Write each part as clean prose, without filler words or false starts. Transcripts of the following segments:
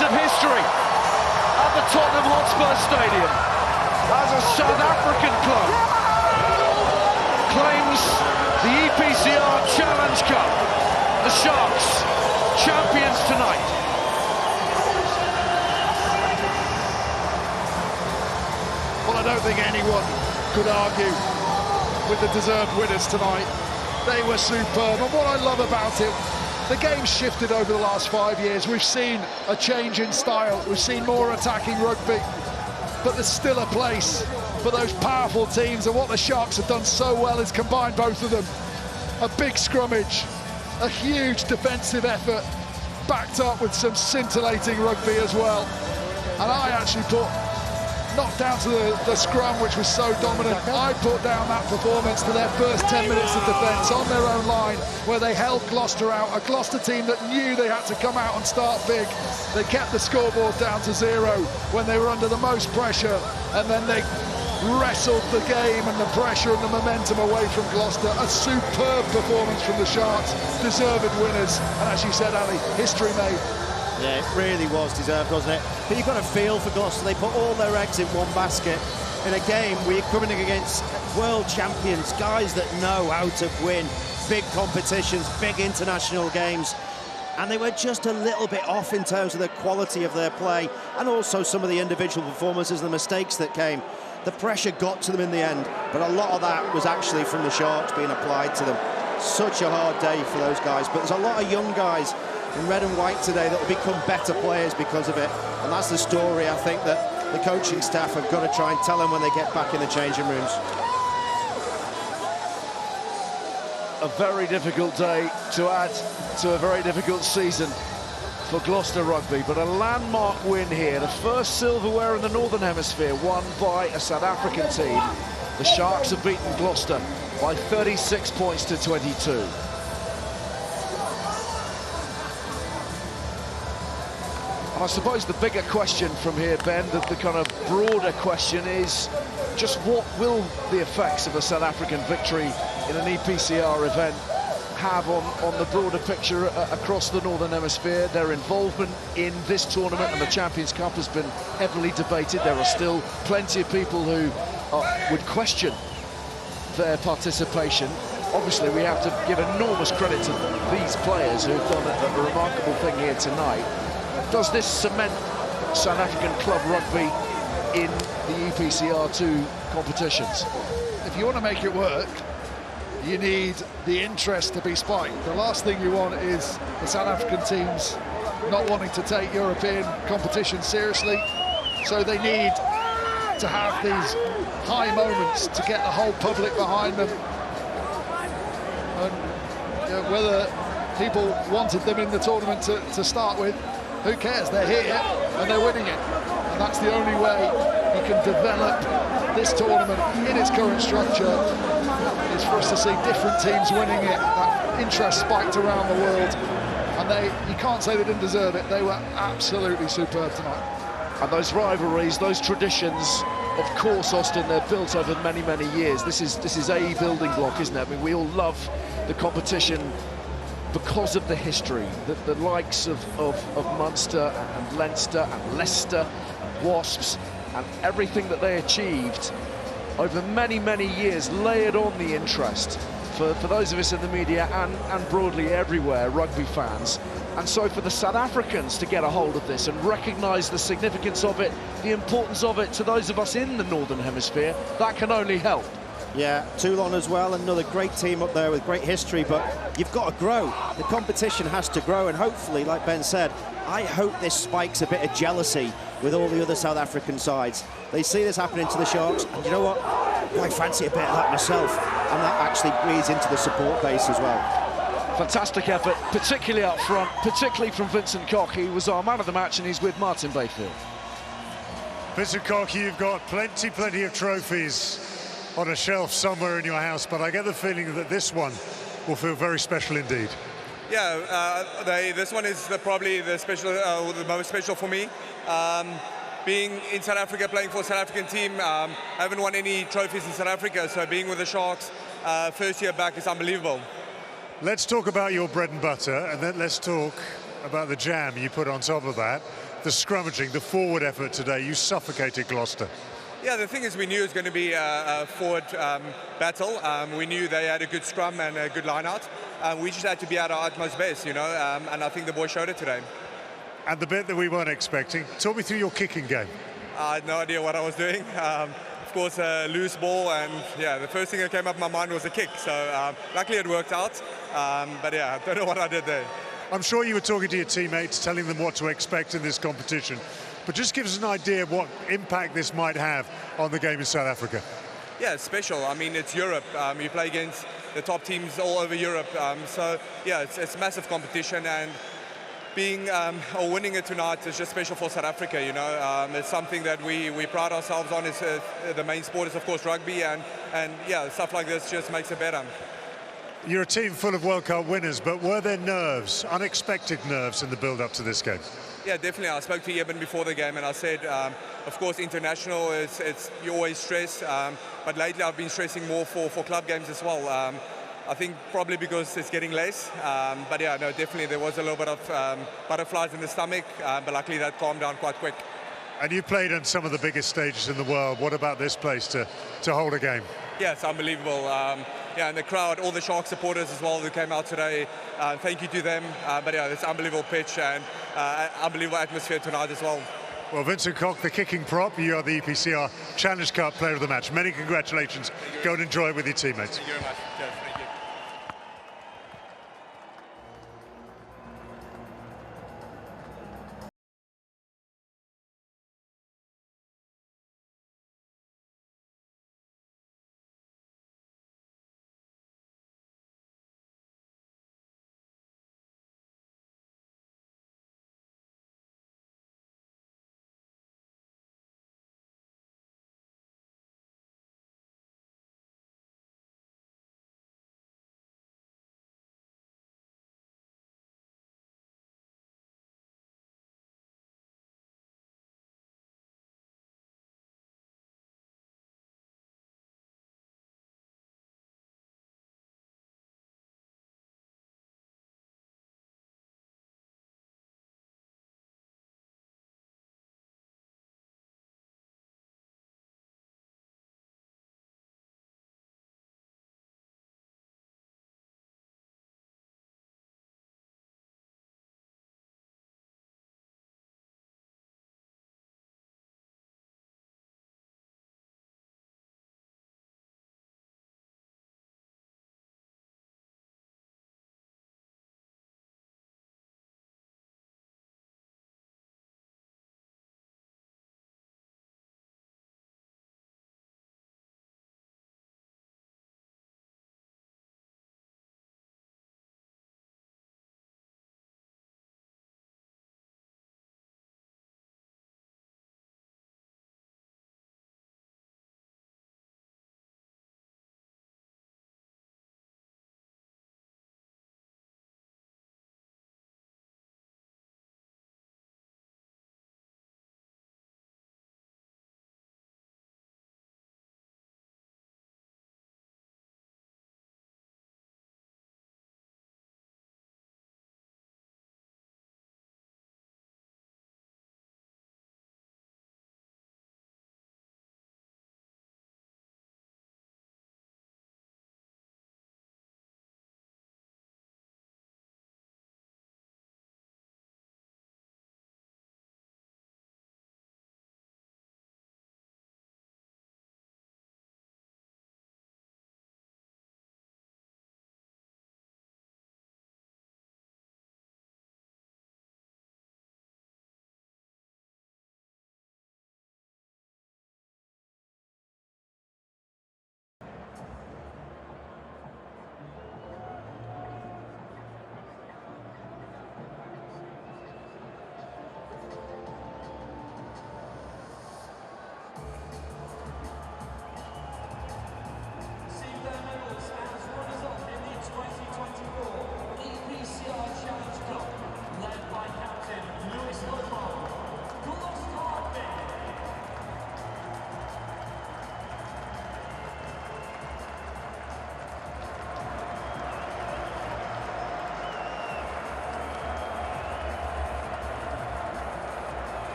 of history at the Tottenham Hotspur Stadium as a South African club claims the EPCR Challenge Cup. The Sharks, champions tonight. Well, I don't think anyone could argue with the deserved winners tonight. They were superb, and what I love about it, the game's shifted over the last 5 years. We've seen a change in style, we've seen more attacking rugby, but there's still a place for those powerful teams, and what the Sharks have done so well is combine both of them. A big scrummage, a huge defensive effort, backed up with some scintillating rugby as well. And I actually put, not down to the scrum, which was so dominant, I put down that performance to their first 10 minutes of defence on their own line, where they held Gloucester out, a Gloucester team that knew they had to come out and start big. They kept the scoreboard down to 0 when they were under the most pressure, and then they wrestled the game and the pressure and the momentum away from Gloucester. A superb performance from the Sharks, deserved winners, and as you said, Ali, history made. Yeah, it really was deserved, wasn't it? But you've got to feel for Gloucester. They put all their eggs in one basket in a game where you're coming against world champions, guys that know how to win big competitions, big international games. And they were just a little bit off in terms of the quality of their play, and also some of the individual performances and the mistakes that came. The pressure got to them in the end, but a lot of that was actually from the Sharks being applied to them. Such a hard day for those guys, but there's a lot of young guys in red and white today that will become better players because of it, and that's the story I think that the coaching staff have got to try and tell them when they get back in the changing rooms. A very difficult day to add to a very difficult season for Gloucester Rugby, but a landmark win here, the first silverware in the Northern Hemisphere won by a South African team. The Sharks have beaten Gloucester by 36 points to 22. I suppose the bigger question from here, Ben, the kind of broader question is just what will the effects of a South African victory in an EPCR event have on the broader picture across the Northern Hemisphere? Their involvement in this tournament and the Champions Cup has been heavily debated. There are still plenty of people who would question their participation. Obviously, we have to give enormous credit to these players who've done a remarkable thing here tonight. Does this cement South African club rugby in the EPCR2 competitions? If you want to make it work, you need the interest to be spiked. The last thing you want is the South African teams not wanting to take European competition seriously. So they need to have these high moments to get the whole public behind them. And you know, whether people wanted them in the tournament to start with, who cares? They're here and they're winning it. And that's the only way you can develop this tournament in its current structure, is for us to see different teams winning it. That interest spiked around the world, and you can't say they didn't deserve it. They were absolutely superb tonight. And those rivalries, those traditions, of course, Austin, they're built over many, many years. This is a building block, isn't it? I mean, we all love the competition because of the history, the likes of Munster and Leinster and Leicester and Wasps and everything that they achieved over many, many years layered on the interest for those of us in the media and broadly everywhere, rugby fans. And so for the South Africans to get a hold of this and recognise the significance of it, the importance of it to those of us in the Northern Hemisphere, that can only help. Yeah, Toulon as well, another great team up there with great history, but you've got to grow. The competition has to grow, and hopefully, like Ben said, I hope this spikes a bit of jealousy with all the other South African sides. They see this happening to the Sharks, and you know what? I fancy a bit of that myself, and that actually bleeds into the support base as well. Fantastic effort, particularly up front, particularly from Vincent Koch. He was our man of the match, and he's with Martin Bayfield. Vincent Koch, you've got plenty of trophies on a shelf somewhere in your house, but I get the feeling that this one will feel very special indeed. Yeah, this one is probably the most special for me. Being in South Africa, playing for a South African team, I haven't won any trophies in South Africa, so being with the Sharks first year back is unbelievable. Let's talk about your bread and butter, and then let's talk about the jam you put on top of that. the scrummaging, the forward effort today. You suffocated Gloucester. Yeah, the thing is we knew it was going to be a forward battle. We knew they had a good scrum and a good line-out. We just had to be at our utmost best, you know, and I think the boys showed it today. And the bit that we weren't expecting, talk me through your kicking game. I had no idea what I was doing. Of course, a loose ball, and yeah, the first thing that came up in my mind was a kick. So luckily it worked out, but yeah, I don't know what I did there. I'm sure you were talking to your teammates, telling them what to expect in this competition. But just give us an idea of what impact this might have on the game in South Africa. Yeah, it's special. I mean, it's Europe. You play against the top teams all over Europe. So yeah, it's massive competition, and being or winning it tonight is just special for South Africa. You know, it's something that we pride ourselves on. Is the main sport is of course rugby, and yeah, stuff like this just makes it better. You're a team full of World Cup winners, but were there nerves, unexpected nerves in the build-up to this game? Yeah, definitely. I spoke to Eben before the game, and I said, of course, international it's you always stress, but lately I've been stressing more for club games as well. I think probably because it's getting less, but yeah, no, definitely there was a little bit of butterflies in the stomach, but luckily that calmed down quite quick. And you played on some of the biggest stages in the world. What about this place to hold a game? Yeah, it's unbelievable. Yeah, and the crowd, all the Shark supporters as well who came out today, thank you to them. But yeah, it's an unbelievable pitch and unbelievable atmosphere tonight as well. Well, Vincent Koch, the kicking prop, you are the EPCR Challenge Cup player of the match. Many congratulations. Go and enjoy it with your teammates. Thank you very much. Cheers.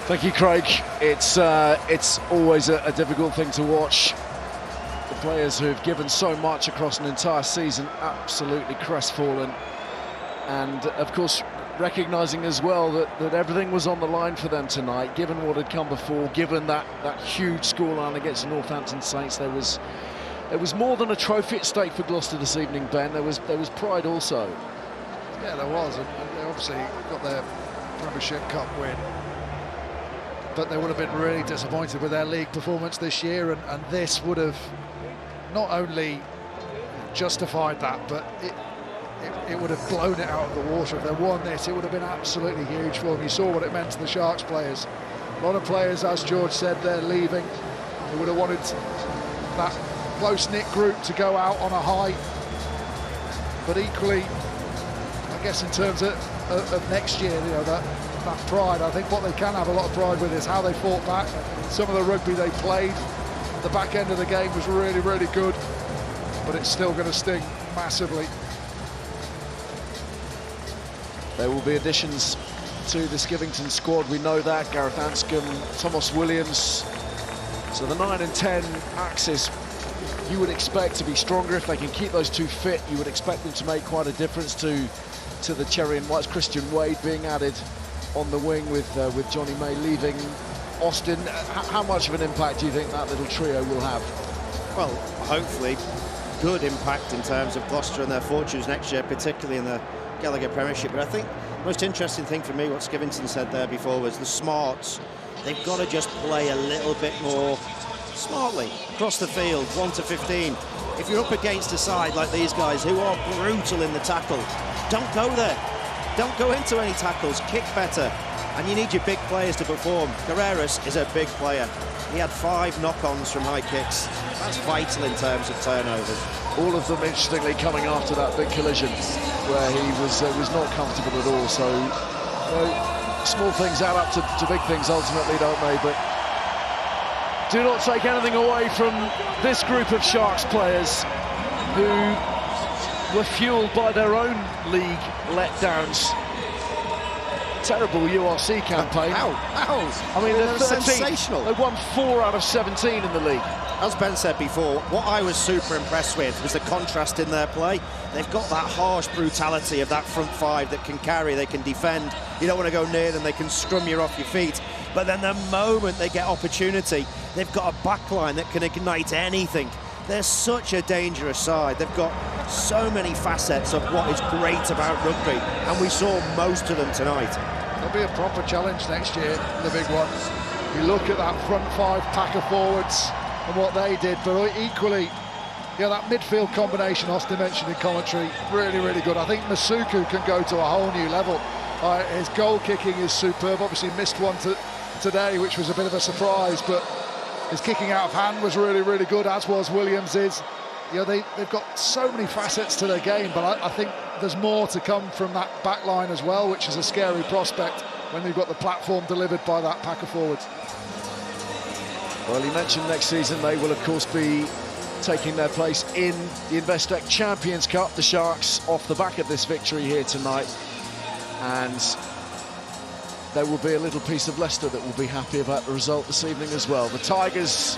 Thank you, Craig. It's always a difficult thing to watch. The players who've given so much across an entire season, absolutely crestfallen. And, of course, recognising as well that everything was on the line for them tonight, given what had come before, given that huge scoreline against the Northampton Saints. There was more than a trophy at stake for Gloucester this evening, Ben. There was pride also. Yeah, there was, and they obviously got their Premiership Cup win. But they would have been really disappointed with their league performance this year, and this would have not only justified that, but it would have blown it out of the water. If they won this, it would have been absolutely huge for them. You saw what it meant to the Sharks players. A lot of players, as George said, they're leaving. They would have wanted that close-knit group to go out on a high. But equally, I guess in terms of next year, you know, that pride, I think what they can have a lot of pride with is how they fought back. Some of the rugby they played, the back end of the game was really, really good, but it's still going to sting massively. There will be additions to the Skivington squad, we know that. Gareth Anscombe, Thomas Williams. So the 9 and 10 axis, you would expect to be stronger. If they can keep those two fit, you would expect them to make quite a difference to the Cherry and Whites. Christian Wade being added on the wing with Johnny May leaving Austin. How much of an impact do you think that little trio will have? Well, hopefully good impact in terms of Gloucester and their fortunes next year, particularly in the Gallagher Premiership. But I think the most interesting thing for me, what Skivington said there before, was the smarts. They've got to just play a little bit more smartly across the field, 1 to 15. If you're up against a side like these guys who are brutal in the tackle, don't go there. Don't go into any tackles, kick better. And you need your big players to perform. Carreras is a big player. He had 5 knock-ons from high kicks. That's vital in terms of turnovers. All of them, interestingly, coming after that big collision where he was not comfortable at all. So, small things add up to big things ultimately, don't they? But do not take anything away from this group of Sharks players who were fueled by their own league letdowns. Terrible URC campaign. I mean, they're sensational. They won 4 out of 17 in the league. As Ben said before, what I was super impressed with was the contrast in their play. They've got that harsh brutality of that front 5 that can carry, they can defend. You don't want to go near them, they can scrum you off your feet. But then the moment they get opportunity, they've got a backline that can ignite anything. They're such a dangerous side. They've got so many facets of what is great about rugby, and we saw most of them tonight. There'll be a proper challenge next year, the big one. You look at that front 5 pack of forwards and what they did, but equally, yeah, that midfield combination Austin mentioned in commentary, really, really good. I think Masuku can go to a whole new level. His goal kicking is superb. Obviously missed one today, which was a bit of a surprise, but his kicking out of hand was really, really good, as was Williams's. You know, they've got so many facets to their game, but I think there's more to come from that back line as well, which is a scary prospect when they've got the platform delivered by that pack of forwards. Well, he mentioned next season they will, of course, be taking their place in the Investec Champions Cup. The Sharks off the back of this victory here tonight. And there will be a little piece of Leicester that will be happy about the result this evening as well. The Tigers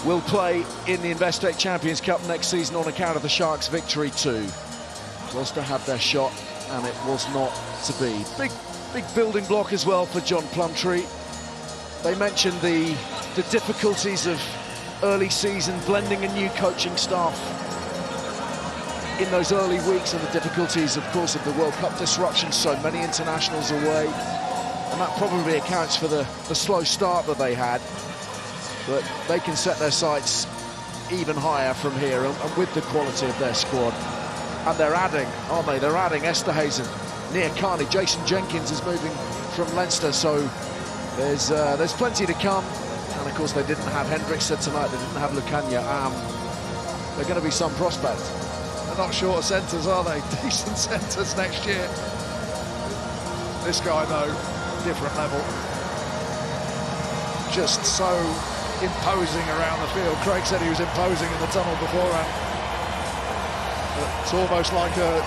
will play in the Investec Champions Cup next season on account of the Sharks' victory too. Gloucester had their shot and it was not to be. Big building block as well for John Plumtree. They mentioned the difficulties of early season, blending a new coaching staff in those early weeks, and the difficulties, of course, of the World Cup disruption, so many internationals away. And that probably accounts for the slow start that they had. But they can set their sights even higher from here, and with the quality of their squad. And they're adding, aren't they? They're adding Esterhazen, Nia Carney, Jason Jenkins is moving from Leinster, so there's plenty to come. And of course they didn't have Hendrickson tonight, they didn't have Lucania. They're going to be some prospect. They're not short of centres, are they? Decent centres next year. This guy, though, different level. Just so imposing around the field. Craig said he was imposing in the tunnel beforehand. It's almost like a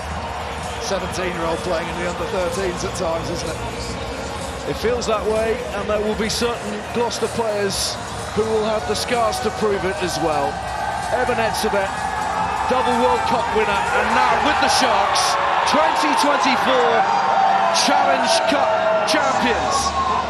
17-year-old playing in the under-13s at times, isn't it? It feels that way, and there will be certain Gloucester players who will have the scars to prove it as well. Eben Etzebeth, double World Cup winner, and now with the Sharks, 2024 Challenge Cup champions.